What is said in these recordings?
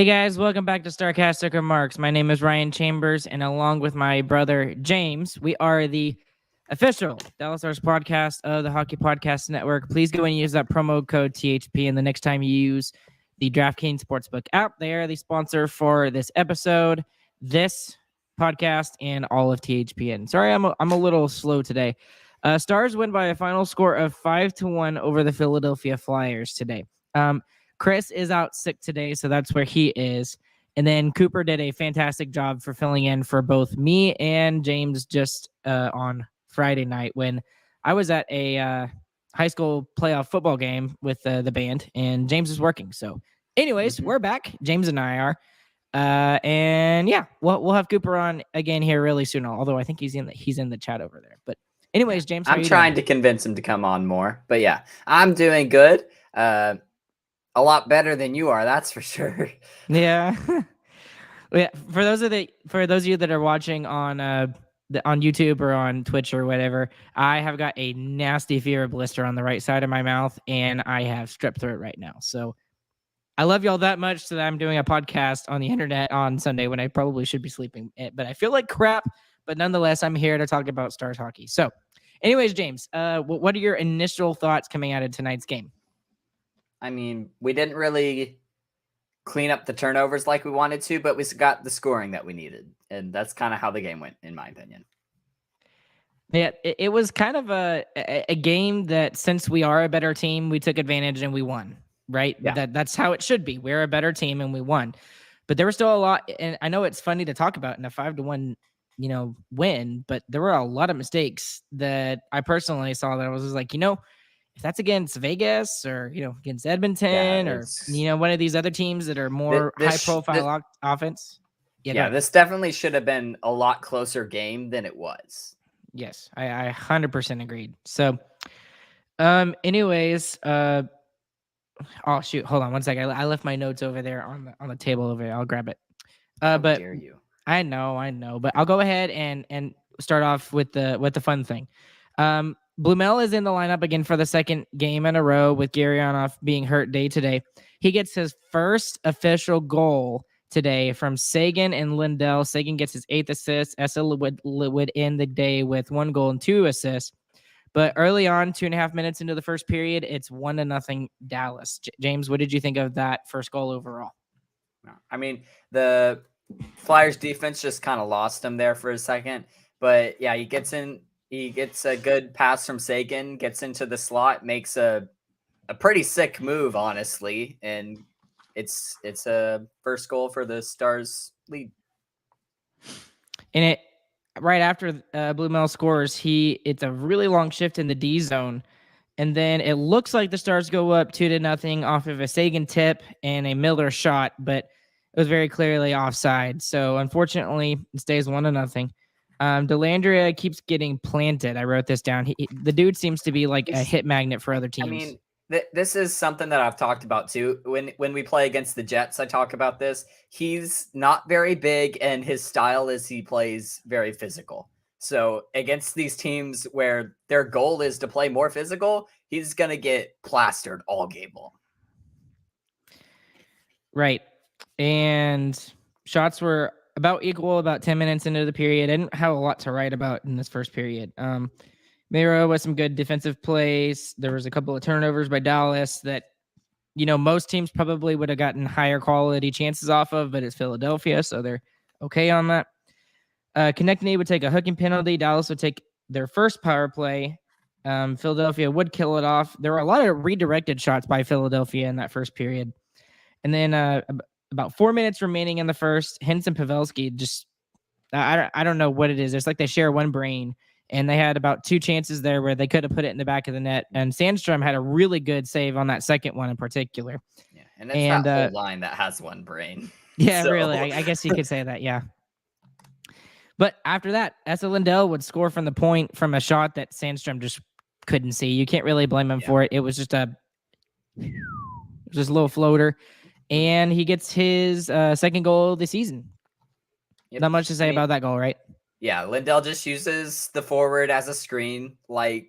Hey guys, welcome back to Starcastic Remarks. My name is Ryan Chambers, and along with my brother James, we are the official Dallas Stars podcast of the Hockey Podcast Network. Please go and use that promo code THP, and the next time you use the DraftKings Sportsbook app, they are the sponsor for this episode, this podcast, and all of THPN. Sorry, I'm a little slow today. Stars win by a final score of 5-1 over the Philadelphia Flyers today. Chris is out sick today, so that's where he is. And then Cooper did a fantastic job for filling in for both me and James just on Friday night when I was at a high school playoff football game with the band, and James is working. So anyways, we're back. James and I are. And yeah, we'll have Cooper on again here really soon, although I think he's in the chat over there. But anyways, James, I'm trying to convince him to come on more. But yeah, I'm doing good. A lot better than you are, that's for sure. Yeah. Yeah. For those of you that are watching on YouTube or on Twitch or whatever, I have got a nasty fever blister on the right side of my mouth, and I have strep throat right now. So I love y'all that much that I'm doing a podcast on the internet on Sunday when I probably should be sleeping. But I feel like crap. But nonetheless, I'm here to talk about Stars hockey. So, anyways, James, what are your initial thoughts coming out of tonight's game? I mean, we didn't really clean up the turnovers like we wanted to, but we got the scoring that we needed. And that's kind of how the game went, in my opinion. Yeah, it was kind of a game that, since we are a better team, we took advantage and we won, right? Yeah. That's how it should be. We're a better team and we won. But there was still a lot, and I know it's funny to talk about in a 5-1, win, but there were a lot of mistakes that I personally saw that I was just like, if that's against Vegas or, against Edmonton or, one of these other teams that are more high-profile offense. This definitely should have been a lot closer game than it was. Yes, I 100% agreed. So, anyways, oh, shoot, hold on one second. I left my notes over there on the table over there. I'll grab it. How dare you? I know, but I'll go ahead and start off with the fun thing. Blumel is in the lineup again for the second game in a row with Garionov being hurt day to day. He gets his first official goal today from Sagan and Lindell. Sagan gets his 8th assist. Essa would end the day with 1 goal and 2 assists. But early on, 2.5 minutes into the first period, it's 1-0 Dallas. James, what did you think of that first goal overall? I mean, the Flyers defense just kind of lost him there for a second. But yeah, he gets a good pass from Sagan, gets into the slot, makes a pretty sick move, honestly. And it's a first goal for the Stars lead. And it right after Blumel scores, it's a really long shift in the D zone. And then it looks like the Stars go up 2-0 off of a Sagan tip and a Miller shot, but it was very clearly offside. So unfortunately, it stays 1-0. Dellandrea keeps getting planted. I wrote this down. The dude seems to be like a hit magnet for other teams. I mean, this is something that I've talked about too. When we play against the Jets, I talk about this. He's not very big, and his style is he plays very physical. So against these teams where their goal is to play more physical, he's going to get plastered all game long. Right. And shots were about equal, about 10 minutes into the period. I didn't have a lot to write about in this first period. Miro was some good defensive plays. There was a couple of turnovers by Dallas that, most teams probably would have gotten higher quality chances off of, but it's Philadelphia, so they're okay on that. Konechny would take a hooking penalty. Dallas would take their first power play. Philadelphia would kill it off. There were a lot of redirected shots by Philadelphia in that first period. And then about 4 minutes remaining in the first, Henson Pavelski just, I don't know what it is. It's like they share one brain, and they had about 2 chances there where they could have put it in the back of the net. And Sandstrom had a really good save on that second one in particular. Yeah, and it's that whole line that has one brain. Yeah, so. Really. I guess you could say that, yeah. But after that, Essa Lindell would score from the point from a shot that Sandstrom just couldn't see. You can't really blame him for it. It was just a little floater. And he gets his second goal of the season. Yep. Not much to say about that goal, right? Yeah, Lindell just uses the forward as a screen like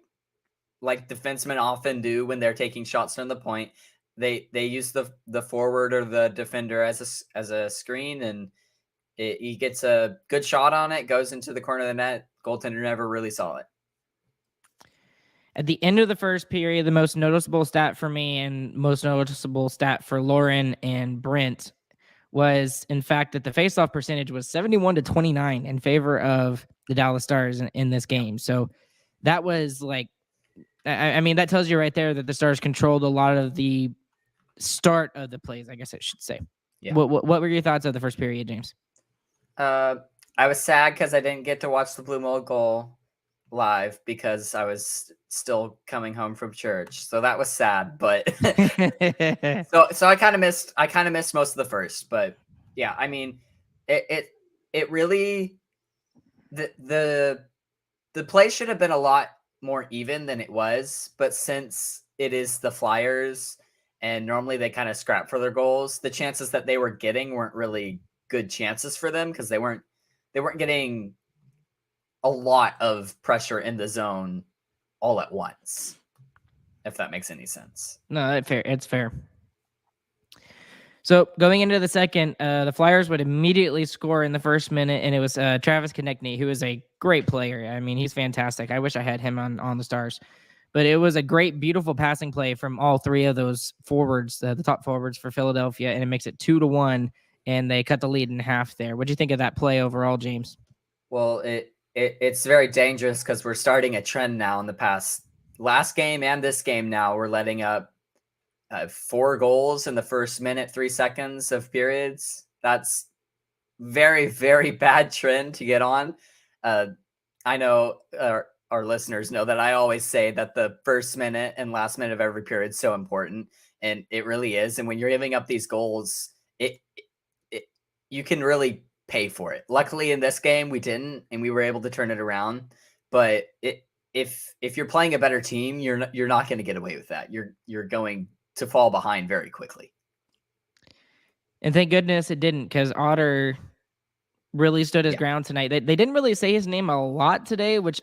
defensemen often do when they're taking shots from the point. they use the forward or the defender as a screen, and he gets a good shot on it, goes into the corner of the net. Goaltender never really saw it. At the end of the first period, the most noticeable stat for me and most noticeable stat for Lauren and Brent was, in fact, that the faceoff percentage was 71-29 in favor of the Dallas Stars in this game. So that was like, I mean, that tells you right there that the Stars controlled a lot of the start of the plays, I guess I should say. Yeah. What were your thoughts of the first period, James? I was sad because I didn't get to watch the Blue Mold goal live because I was still coming home from church. So that was sad, but so I kind of missed most of the first, but yeah, I mean, it really the play should have been a lot more even than it was, but since it is the Flyers and normally they kind of scrap for their goals, the chances that they were getting weren't really good chances for them because they weren't getting a lot of pressure in the zone all at once, if that makes any sense. No, it's fair. So going into the second, the Flyers would immediately score in the first minute, and it was Travis Konechny, who is a great player. I mean, he's fantastic. I wish I had him on the Stars. But it was a great, beautiful passing play from all three of those forwards, the top forwards for Philadelphia, and it makes it 2-1, and they cut the lead in half there. What do you think of that play overall, James? Well, it's very dangerous because we're starting a trend now in the last game and this game now. We're letting up 4 goals in the first minute, 3 seconds of periods. That's very, very bad trend to get on. I know our listeners know that I always say that the first minute and last minute of every period is so important, and it really is. And when you're giving up these goals, you can really pay for it. Luckily in this game we didn't, and we were able to turn it around. But if you're playing a better team, you're not going to get away with that. You're going to fall behind very quickly. And thank goodness it didn't, because Otter really stood his ground tonight. They didn't really say his name a lot today, which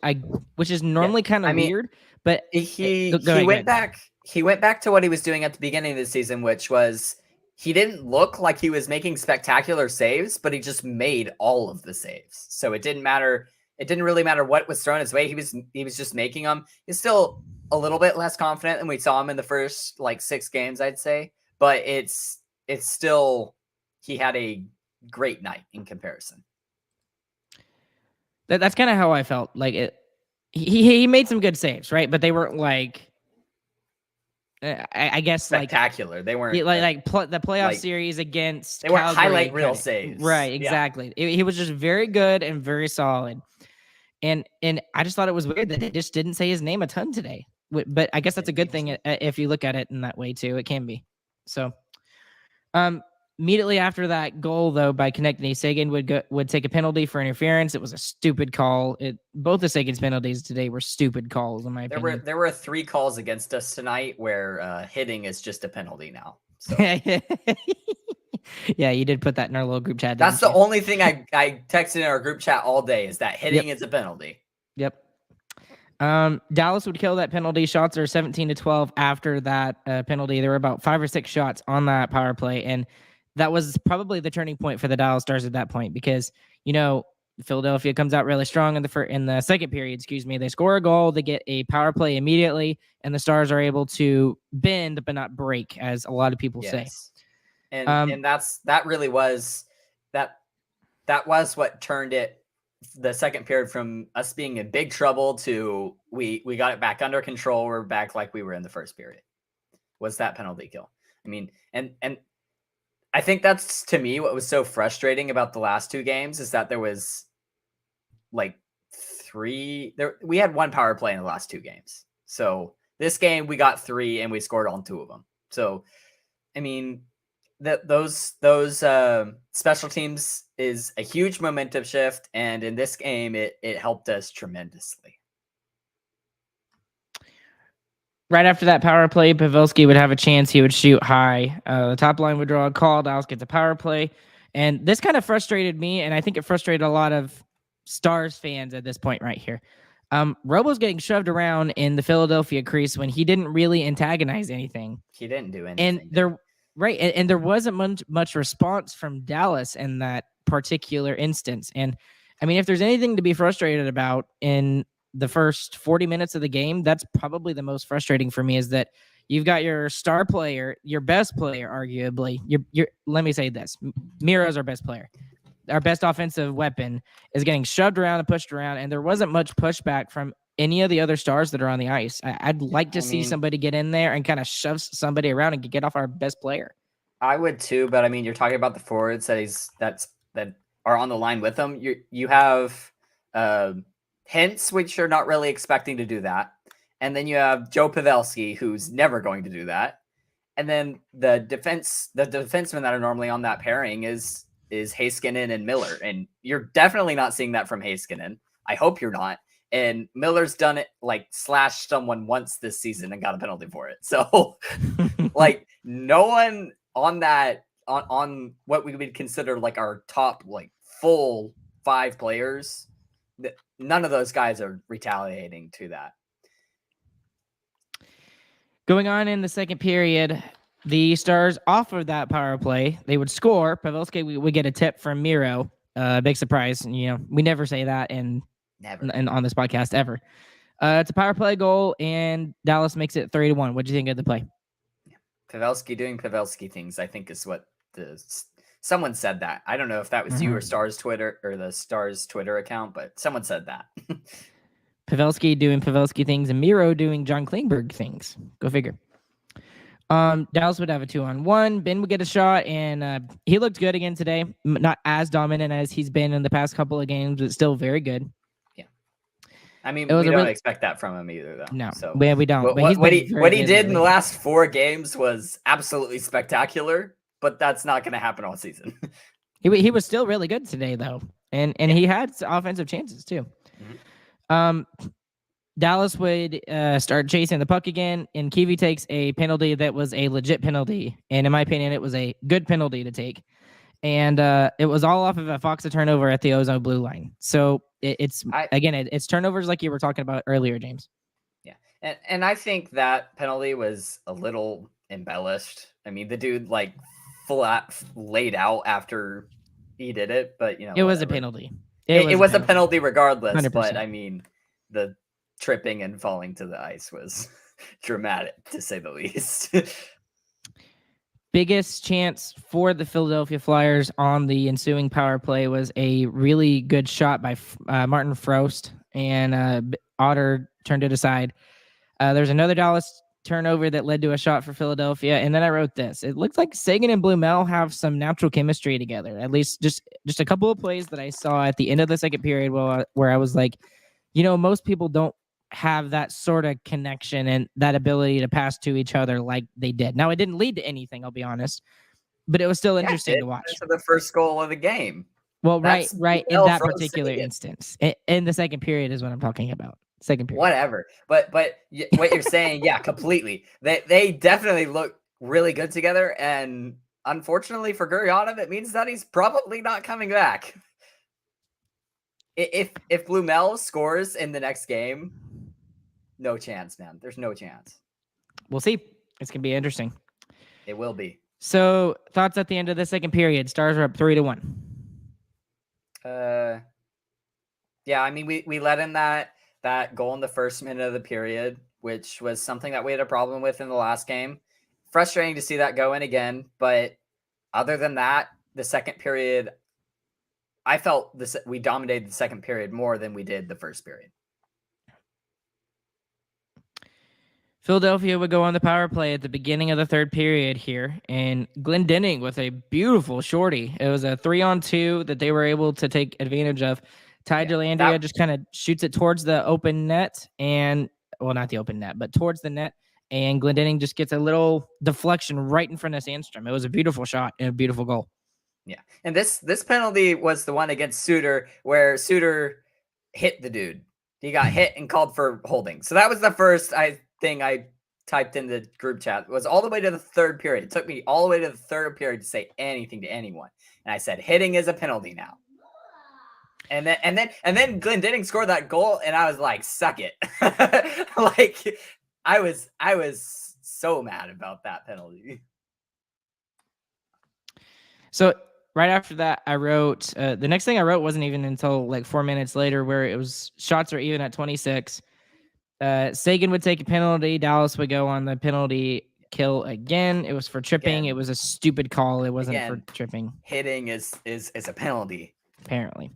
is normally kind of weird. But he went back to what he was doing at the beginning of the season, which was he didn't look like he was making spectacular saves, but he just made all of the saves. So it didn't matter. It didn't really matter what was thrown his way. He was just making them. He's still a little bit less confident than we saw him in the first 6 games, I'd say. But it's still, he had a great night in comparison. That's kind of how I felt. Like he made some good saves, right? But they weren't I guess spectacular. They weren't the playoff series against they weren't highlight reel saves, right? Exactly. Yeah. He was just very good and very solid. And I just thought it was weird that they just didn't say his name a ton today. But I guess that's a good thing if you look at it in that way too. It can be. So, immediately after that goal, though, by Konechny, Seguin would take a penalty for interference. It was a stupid call. Both of Seguin's penalties today were stupid calls, in my opinion. There were 3 calls against us tonight where hitting is just a penalty now. So. Yeah, you did put that in our little group chat. That's the only thing I texted in our group chat all day is that hitting is a penalty. Yep. Dallas would kill that penalty. Shots are 17-12 after that penalty. There were about 5 or 6 shots on that power play, and that was probably the turning point for the Dallas Stars at that point, because Philadelphia comes out really strong in the second period. They score a goal, they get a power play immediately, and the Stars are able to bend but not break, as a lot of people say. And that really was that was what turned it, the second period, from us being in big trouble to we got it back under control. We're back like we were in the first period. Was that penalty kill? I mean, and I think that's, to me, what was so frustrating about the last 2 games is that there was we had 1 power play in the last 2 games. So this game we got 3 and we scored on 2 of them. So, I mean, those special teams is a huge momentum shift, and in this game it helped us tremendously. Right after that power play, Pavelski would have a chance. He would shoot high. The top line would draw a call. Dallas gets a power play. And this kind of frustrated me, and I think it frustrated a lot of Stars fans at this point right here. Robo's getting shoved around in the Philadelphia crease when he didn't really antagonize anything. He didn't do And anything. and there wasn't much response from Dallas in that particular instance. And I mean, if there's anything to be frustrated about in the first 40 minutes of the game, that's probably the most frustrating for me, is that you've got your star player, your best player, arguably. Your let me say this: Miro's our best player. Our best offensive weapon is getting shoved around and pushed around, and there wasn't much pushback from any of the other stars that are on the ice. I'd like to see somebody get in there and kind of shove somebody around and get off our best player. I would too, but I mean, you're talking about the forwards that are on the line with him. You have Hintz, which you're not really expecting to do that, and then you have Joe Pavelski, who's never going to do that, and then the defensemen that are normally on that pairing is Heiskanen and Miller, and you're definitely not seeing that from Heiskanen. I hope you're not. And Miller's done it, like slashed someone once this season and got a penalty for it. So like no one on that on what we would consider like our top like full 5 players, none of those guys are retaliating to that. Going on in the second period, the Stars off of that power play, they would score. Pavelski would get a tip from Miro. Big surprise. You know, we never say that on this podcast ever. It's a power play goal, and Dallas makes it 3-1. What do you think of the play? Pavelski doing Pavelski things, I think, is what someone said that. I don't know if that was you or Stars Twitter or the Stars Twitter account, but someone said that. Pavelski doing Pavelski things and Miro doing John Klingberg things. Go figure. Dallas would have a 2-on-1. Ben would get a shot, and he looked good again today. Not as dominant as he's been in the past couple of games, but still very good. Yeah, I mean, we don't expect that from him either, though. No, so we don't. But what he did in the last 4 games was absolutely spectacular. But that's not going to happen all season. He was still really good today, though, and he had offensive chances too. Mm-hmm. Dallas would start chasing the puck again, and Kiwi takes a penalty that was a legit penalty, and in my opinion, it was a good penalty to take. And it was all off of a Foxa turnover at the ozone blue line. So it's turnovers like you were talking about earlier, James. Yeah, and I think that penalty was a little embellished. I mean, the dude like flat laid out after he did it, but you know, it was a penalty. It was a penalty regardless. 100%. But I mean, the tripping and falling to the ice was dramatic, to say the least. Biggest chance for the Philadelphia Flyers on the ensuing power play was a really good shot by Martin Frost, and Otter turned it aside. There's another Dallas turnover that led to a shot for Philadelphia, and then I wrote this. It looks like Seguin and Blumel have some natural chemistry together. At least just a couple of plays that I saw at the end of the second period where I was like, you know, most people don't have that sort of connection and that ability to pass to each other like they did. Now, it didn't lead to anything, I'll be honest, but it was still interesting to watch. To the first goal of the game. Well, right. In that particular instance. In the second period is what I'm talking about. Second period. Whatever. But what you're saying, yeah, completely. They definitely look really good together, and unfortunately for Gurionov, it means that he's probably not coming back. If Blumel scores in the next game, no chance, man. There's no chance. We'll see. It's gonna be interesting. It will be. So, thoughts at the end of the second period? Stars are up 3-1. Yeah, I mean, we let in that goal in the first minute of the period, which was something that we had a problem with in the last game. Frustrating to see that go in again, but other than that, the second period, I felt we dominated the second period more than we did the first period. Philadelphia would go on the power play at the beginning of the third period here, and Glendening with a beautiful shorty. It was a 3-on-2 that they were able to take advantage of. Ty Dellandrea just kind of shoots it towards the open net, and well, not the open net, but towards the net, and Glendening just gets a little deflection right in front of Sandstrom. It was a beautiful shot and a beautiful goal. Yeah, and this penalty was the one against Suter where Suter hit the dude. He got hit and called for holding. So that was the first thing I typed in the group chat. It was all the way to the third period. It took me all the way to the third period to say anything to anyone. And I said, hitting is a penalty now. And then Glendenning scored that goal, and I was like, "Suck it!" Like I was so mad about that penalty. So right after that, I wrote the next thing I wrote wasn't even until like 4 minutes later, where it was shots are even at 26. Sagan would take a penalty. Dallas would go on the penalty kill again. It was for tripping. Again. It was a stupid call. It wasn't Again, for tripping. Hitting is a penalty. Apparently.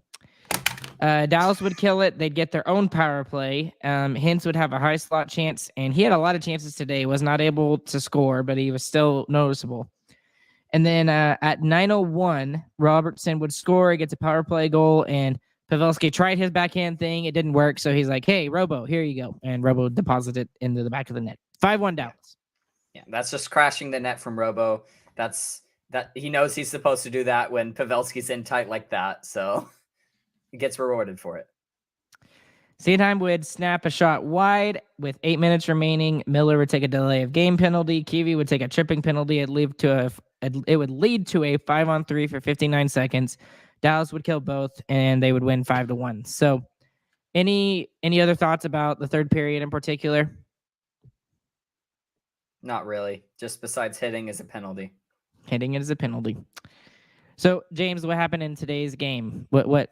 Dallas would kill it. They'd get their own power play. Hintz would have a high slot chance, and he had a lot of chances today. He was not able to score, but he was still noticeable. And then at 9:01, Robertson would score. He gets a power play goal, and Pavelski tried his backhand thing. It didn't work, so he's like, "Hey, Robo, here you go." And Robo deposited it into the back of the net. 5-1 Dallas. Yeah, that's just crashing the net from Robo. That he knows he's supposed to do that when Pavelski's in tight like that, so he gets rewarded for it. Sanheim would snap a shot wide with 8 minutes remaining. Miller would take a delay of game penalty. Kiwi would take a tripping penalty. It would lead to a 5-on-3 for 59 seconds. Dallas would kill both, and they would win 5-1. So, any other thoughts about the third period in particular? Not really. Just besides hitting is a penalty. Hitting it is a penalty. So, James, what happened in today's game? What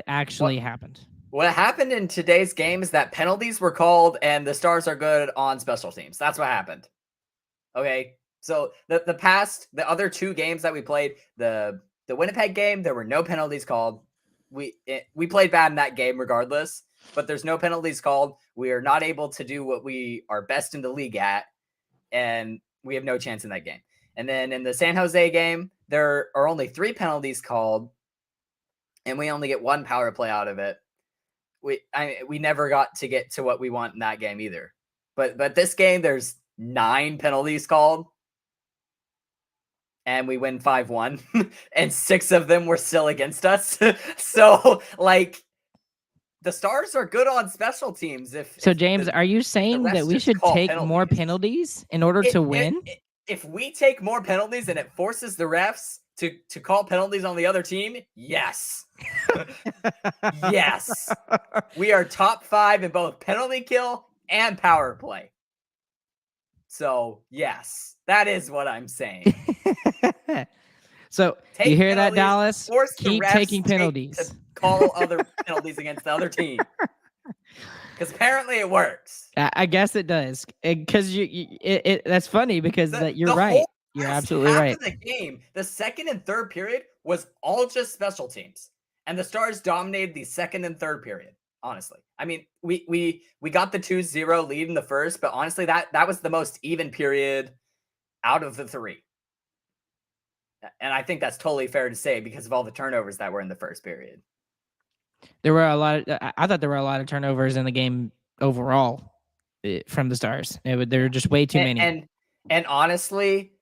actually happened? What happened in today's game is that penalties were called and the Stars are good on special teams. That's what happened. Okay. So the other two games that we played, the Winnipeg game, there were no penalties called. We played bad in that game regardless, but there's no penalties called. We are not able to do what we are best in the league at, and we have no chance in that game. And then in the San Jose game, there are only 3 penalties called, and we only get 1 power play out of it. We never got to get to what we want in that game either. But this game, there's 9 penalties called, and we win 5-1, and 6 of them were still against us. So, like, the Stars are good on special teams. James, are you saying that we should take more penalties in order to win? If we take more penalties and it forces the refs to call penalties on the other team, yes. Yes. We are top 5 in both penalty kill and power play. So, yes, that is what I'm saying. So, you hear that, Dallas? Keep taking penalties. To call other penalties against the other team. Because apparently it works. I guess it does. Because that's funny because you're right. You're absolutely right. The game, the second and third period was all just special teams, and the Stars dominated the second and third period. Honestly, I mean, we got the 2-0 lead in the first, but honestly, that was the most even period out of the 3. And I think that's totally fair to say because of all the turnovers that were in the first period. There were a lot of. I thought there were a lot of turnovers in the game overall from the Stars. There were just way too many. And honestly,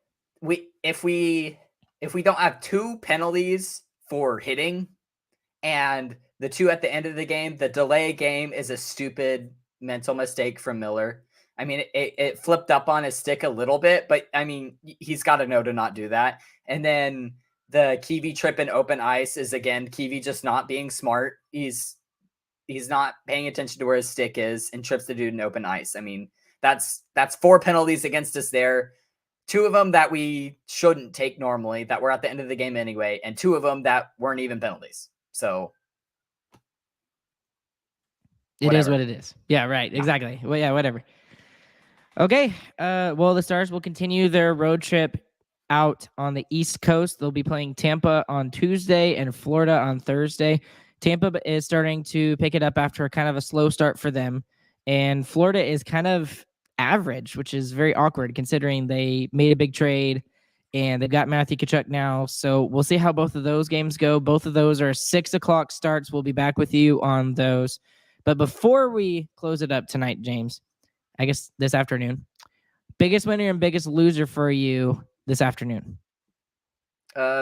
if we don't have 2 penalties for hitting, and the 2 at the end of the game, the delay game is a stupid mental mistake from Miller. I mean, it flipped up on his stick a little bit, but I mean, he's got to know to not do that. And then the Kiwi trip in open ice is, again, Kiwi just not being smart. He's not paying attention to where his stick is and trips the dude in open ice. I mean, that's 4 penalties against us there. 2 of them that we shouldn't take normally, that were at the end of the game anyway, and 2 of them that weren't even penalties. So it is what it is. Yeah, right. Exactly. Well, yeah, whatever. Okay. Well, the Stars will continue their road trip out on the East Coast. They'll be playing Tampa on Tuesday and Florida on Thursday. Tampa is starting to pick it up after kind of a slow start for them. And Florida is kind of average, which is very awkward considering they made a big trade and they've got Matthew Tkachuk now. So we'll see how both of those games go. Both of those are 6:00 starts. We'll be back with you on those. But before we close it up tonight, James, I guess this afternoon, biggest winner and biggest loser for you this afternoon?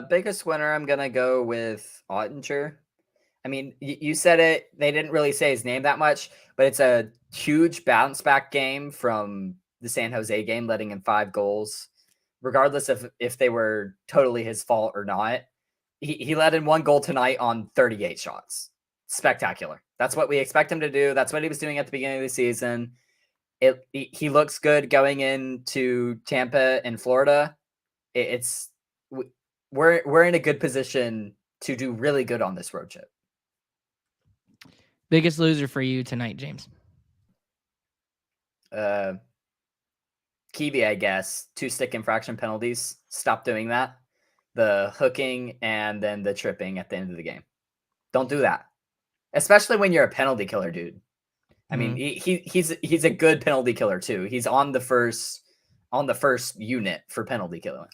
Biggest winner, I'm going to go with Ottinger. I mean, you said it. They didn't really say his name that much, but it's a huge bounce back game from the San Jose game, letting in 5 goals, regardless of if they were totally his fault or not. He let in 1 goal tonight on 38 shots. spectacular. That's what we expect him to do. That's what he was doing at the beginning of the season. He looks good going into Tampa and Florida. We're in a good position to do really good on this road trip. Biggest loser for you tonight, James? Kiwi, I guess. 2 stick infraction penalties. Stop doing that. The hooking and then the tripping at the end of the game. Don't do that. Especially when you're a penalty killer, dude. I mean, he's a good penalty killer too. He's on the first unit for penalty killing.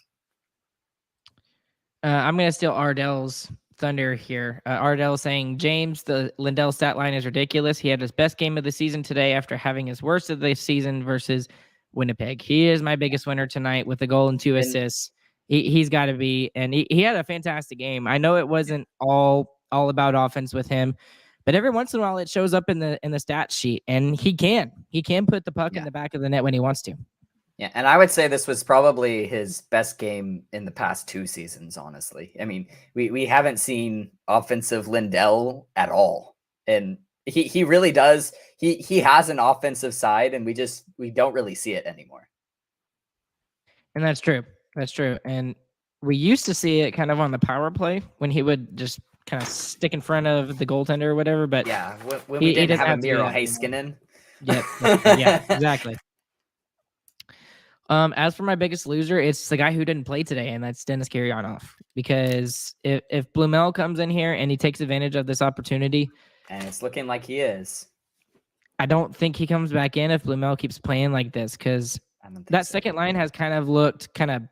I'm gonna steal Ardell's thunder here. Ardell saying, James, the Lindell stat line is ridiculous. He had his best game of the season today after having his worst of the season versus Winnipeg. He is my biggest winner tonight with a goal and 2 assists. He's got to be, and he had a fantastic game. I know it wasn't all about offense with him, but every once in a while it shows up in the stat sheet, and he can put the puck in the back of the net when he wants to. Yeah, and I would say this was probably his best game in the past 2 seasons, honestly. I mean, we haven't seen offensive Lindell at all. And he really does. He has an offensive side, and we don't really see it anymore. And that's true. That's true. And we used to see it kind of on the power play when he would just kind of stick in front of the goaltender or whatever. But yeah, when we didn't have a Miro Heiskanen. Yep. Yeah, exactly. As for my biggest loser, it's the guy who didn't play today, and that's Dennis Gurianov. Because if Blumel comes in here and he takes advantage of this opportunity, and it's looking like he is, I don't think he comes back in if Blumel keeps playing like this. Because that second line has kind of looked kind of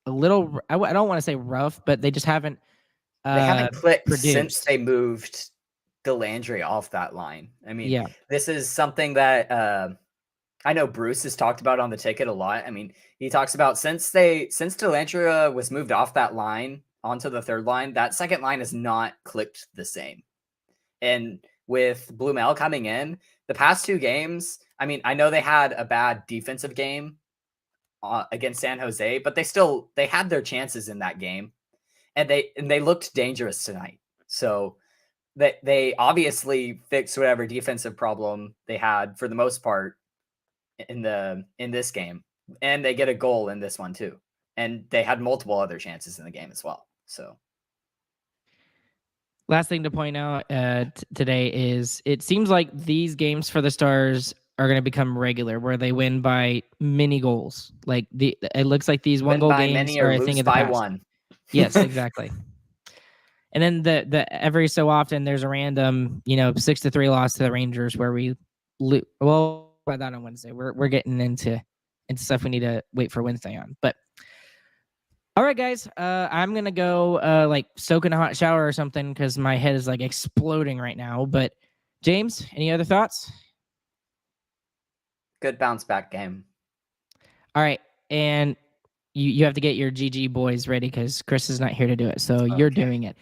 a little. I don't want to say rough, but they just haven't. They haven't clicked since they moved Delandry off that line. I mean, this is something that. I know Bruce has talked about on the ticket a lot. I mean, he talks about since Delantria was moved off that line onto the third line, that second line has not clicked the same. And with Blumel coming in, the past 2 games, I mean, I know they had a bad defensive game against San Jose, but they had their chances in that game, and they looked dangerous tonight. So they obviously fixed whatever defensive problem they had for the most part in this game, and they get a goal in this one too, and they had multiple other chances in the game as well. So last thing to point out today is it seems like these games for the Stars are going to become regular, where they win by many goals. Like it looks like these 1-goal games are a thing of the past. 1. Yes, exactly. And then the every so often there's a random 6-3 loss to the Rangers where we by that on Wednesday. We're getting into stuff we need to wait for Wednesday on. But all right, guys, I'm gonna go like soak in a hot shower or something because my head is like exploding right now. But James, any other thoughts? Good bounce back game. All right, and you have to get your GG boys ready because Chris is not here to do it, so you're doing it.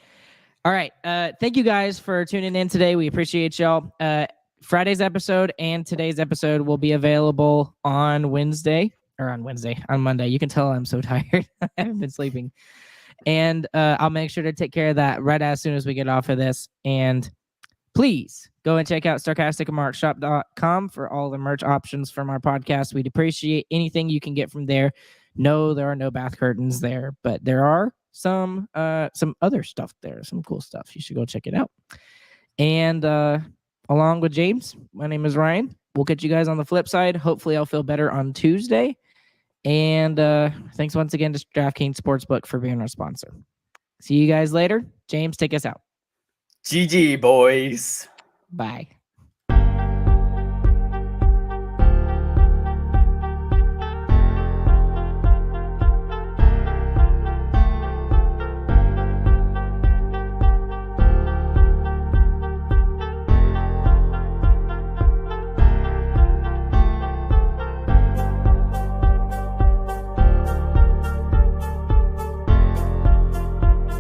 All right, thank you guys for tuning in today. We appreciate y'all. Friday's episode and today's episode will be available on Monday. You can tell I'm so tired. I haven't been sleeping. And I'll make sure to take care of that right as soon as we get off of this. And please go and check out sarcasticmarkshop.com for all the merch options from our podcast. We'd appreciate anything you can get from there. No, there are no bath curtains there, but there are some other stuff there, some cool stuff. You should go check it out. And along with James, my name is Ryan. We'll catch you guys on the flip side. Hopefully I'll feel better on Tuesday. And thanks once again to DraftKings Sportsbook for being our sponsor. See you guys later. James, take us out. GG, boys. Bye.